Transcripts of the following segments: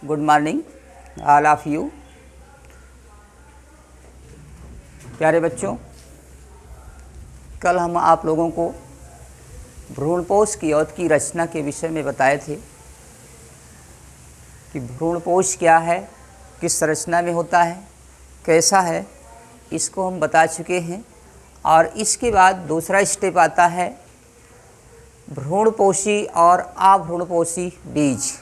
Good morning all of you. प्यारे बच्चों, कल हम आप लोगों को भ्रूणपोष की औत की रचना के विषय में बताए थे कि भ्रूणपोष क्या है, किस रचना में होता है, कैसा है, इसको हम बता चुके हैं। और इसके बाद दूसरा स्टेप आता है भ्रूणपोषी और अभ्रूणपोषी बीज,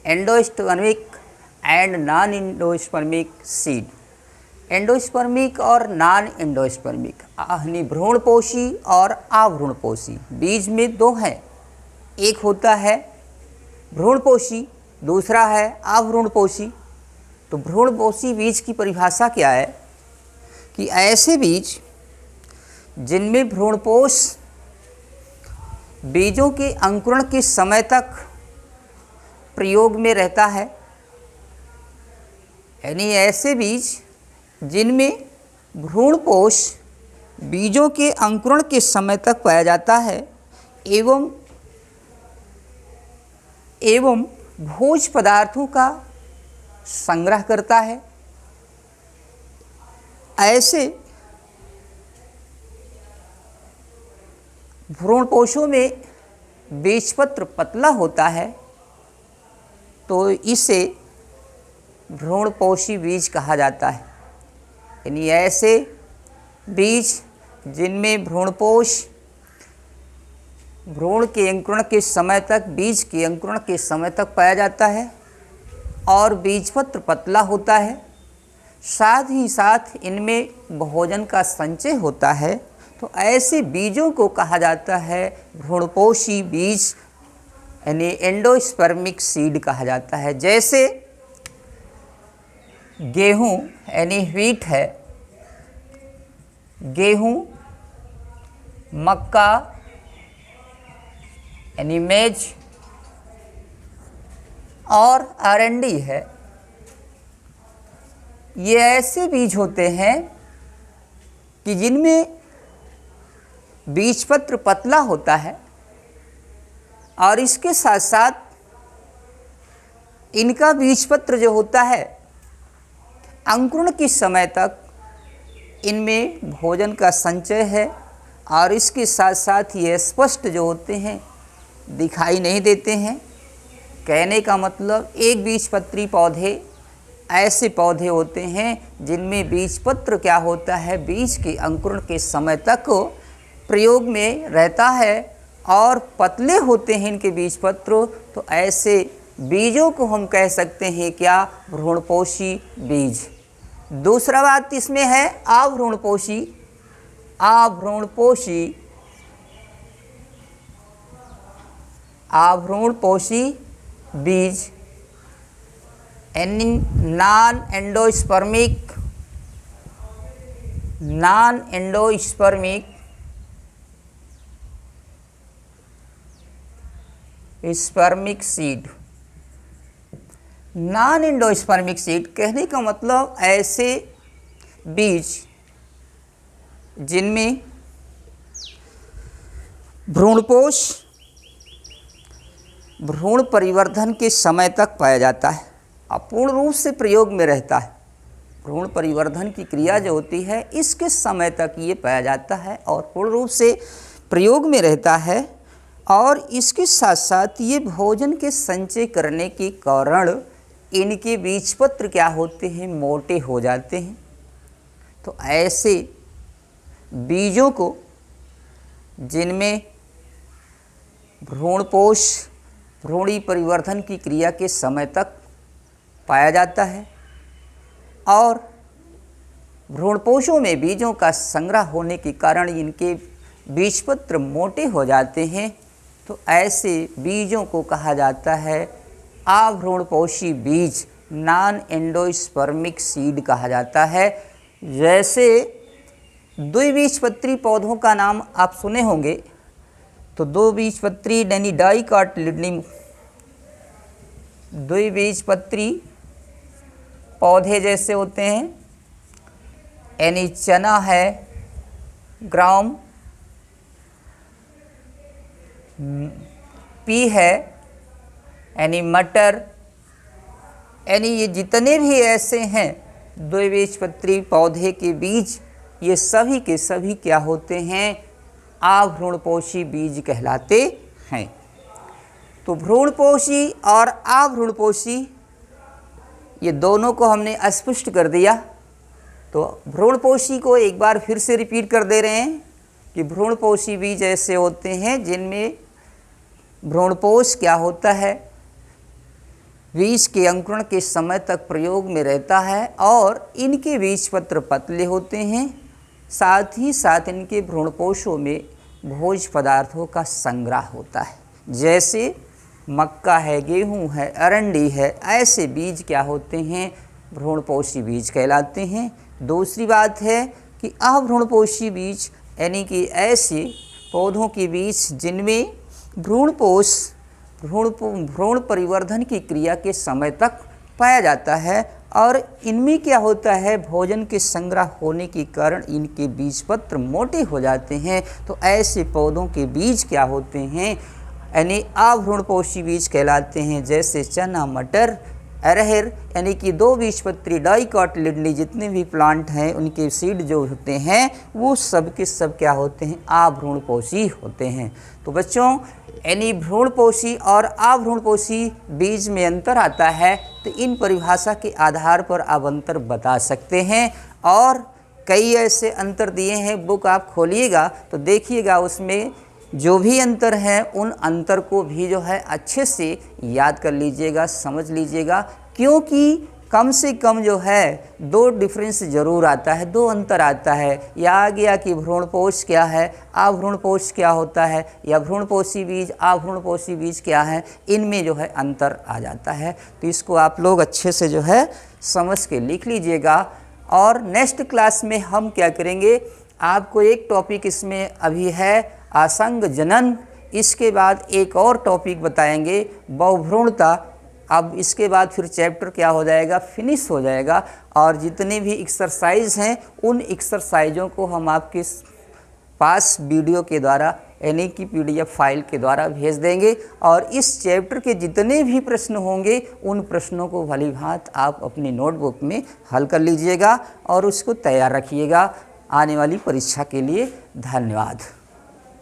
endospermic and non endospermic seed. Endospermic और नॉन एंडोस्पर्मिक यानी भ्रूणपोषी और अभ्रूणपोषी बीज में दो हैं, एक होता है भ्रूणपोषी, दूसरा है अभ्रूणपोषी। तो भ्रूणपोषी बीज की परिभाषा क्या है कि ऐसे बीज जिनमें भ्रूणपोष बीजों के अंकुरण के समय तक प्रयोग में रहता है, यानी ऐसे बीज जिनमें भ्रूणपोष बीजों के अंकुरण के समय तक पाया जाता है एवं भोज पदार्थों का संग्रह करता है। ऐसे भ्रूणपोषों में बीजपत्र पतला होता है तो इसे भ्रूणपोषी बीज कहा जाता है। यानी ऐसे बीज जिनमें भ्रूणपोष भ्रूण के अंकुरण के समय तक, बीज के अंकुरण के समय तक पाया जाता है और बीजपत्र पतला होता है, साथ ही साथ इनमें भोजन का संचय होता है, तो ऐसे बीजों को कहा जाता है भ्रूणपोषी बीज, यानी एंडोस्पर्मिक सीड कहा जाता है। जैसे गेहूं यानी व्हीट है, गेहूं, मक्का यानी मेज और अरंडी है। ये ऐसे बीज होते हैं कि जिनमें बीजपत्र पतला होता है और इसके साथ साथ इनका बीजपत्र जो होता है अंकुरण के समय तक इनमें भोजन का संचय है और इसके साथ साथ ये स्पष्ट जो होते हैं दिखाई नहीं देते हैं। कहने का मतलब एक बीजपत्री पौधे ऐसे पौधे होते हैं जिनमें बीजपत्र क्या होता है, बीज के अंकुरण के समय तक प्रयोग में रहता है और पतले होते हैं इनके बीजपत्र। तो ऐसे बीजों को हम कह सकते हैं क्या, भ्रूणपोषी बीज। दूसरा बात इसमें है अभ्रूणपोषी। अभ्रूणपोषी बीज non endospermic spermic seed. Non endospermic seed कहने का मतलब ऐसे बीज जिनमें भ्रूणपोष भ्रूण परिवर्धन के समय तक पाया जाता है, अपूर्ण रूप से प्रयोग में रहता है। भ्रूण परिवर्धन की क्रिया जो होती है इसके समय तक ये पाया जाता है और पूर्ण रूप से प्रयोग में रहता है और इसके साथ साथ ये भोजन के संचय करने के कारण इनके बीजपत्र क्या होते हैं, मोटे हो जाते हैं। तो ऐसे बीजों को जिनमें भ्रूणपोष भ्रूणी परिवर्धन की क्रिया के समय तक पाया जाता है और भ्रूणपोषों में बीजों का संग्रह होने के कारण इनके बीजपत्र मोटे हो जाते हैं, तो ऐसे बीजों को कहा जाता है अभ्रूणपोषी बीज, नॉन एंडोस्पर्मिक सीड कहा जाता है। जैसे द्विबीजपत्री पौधों का नाम आप सुने होंगे, तो द्विबीजपत्री यानी डाइकोटिलेडोनस द्विबीजपत्री पौधे जैसे होते हैं, यानी चना है, ग्राम पी है, यानी मटर, यानी ये जितने भी ऐसे हैं द्विबीजपत्री पौधे के बीज, ये सभी के सभी क्या होते हैं, अभ्रूणपोषी बीज कहलाते हैं। तो भ्रूणपोषी और अभ्रूणपोषी ये दोनों को हमने स्पष्ट कर दिया। तो भ्रूणपोषी को एक बार फिर से रिपीट कर दे रहे हैं कि भ्रूणपोषी बीज ऐसे होते हैं जिनमें भ्रूणपोष क्या होता है, बीज के अंकुरण के समय तक प्रयोग में रहता है और इनके बीजपत्र पतले होते हैं, साथ ही साथ इनके भ्रूणपोषों में भोज्य पदार्थों का संग्रह होता है। जैसे मक्का है, गेहूं है, अरंडी है, ऐसे बीज क्या होते हैं, भ्रूणपोषी बीज कहलाते हैं। दूसरी बात है कि अभ्रूणपोषी बीज यानी कि ऐसे पौधों के बीज जिनमें भ्रूण परिवर्धन की क्रिया के समय तक पाया जाता है और इनमें क्या होता है, भोजन के संग्रह होने के कारण इनके बीजपत्र मोटे हो जाते हैं। तो ऐसे पौधों के बीज क्या होते हैं, यानी अभ्रूणपोषी बीज कहलाते हैं। जैसे चना, मटर, अरहर, यानी कि दो बीजपत्री डाइकोटिलेडनी जितने भी प्लांट हैं उनके सीड जो होते हैं वो सब के सब क्या होते हैं, अभ्रूणपोषी होते हैं। तो बच्चों यानी भ्रूणपोषी और अभ्रूणपोषी बीज में अंतर आता है, तो इन परिभाषा के आधार पर आप अंतर बता सकते हैं। और कई ऐसे अंतर दिए हैं, बुक आप खोलिएगा तो देखिएगा उसमें जो भी अंतर है उन अंतर को भी जो है अच्छे से याद कर लीजिएगा, समझ लीजिएगा, क्योंकि कम से कम जो है दो डिफरेंस जरूर आता है, दो अंतर आता है। या आ गया कि भ्रूणपोष क्या है, अभ्रूणपोष क्या होता है, या भ्रूणपोषी बीज अभ्रूणपोषी बीज क्या है, इनमें जो है अंतर आ जाता है। तो इसको आप लोग अच्छे से जो है समझ के लिख लीजिएगा। और नेक्स्ट क्लास में हम क्या करेंगे, आपको एक टॉपिक इसमें अभी है आसंग जनन, इसके बाद एक और टॉपिक बताएंगे बहुभ्रूणता। अब इसके बाद फिर चैप्टर क्या हो जाएगा, फिनिश हो जाएगा। और जितने भी एक्सरसाइज हैं उन एक्सरसाइजों को हम आपके पास वीडियो के द्वारा यानी कि PDF फाइल के द्वारा भेज देंगे। और इस चैप्टर के जितने भी प्रश्न होंगे उन प्रश्नों को भली भांति आप अपनी नोटबुक में हल कर लीजिएगा और उसको तैयार रखिएगा आने वाली परीक्षा के लिए। धन्यवाद।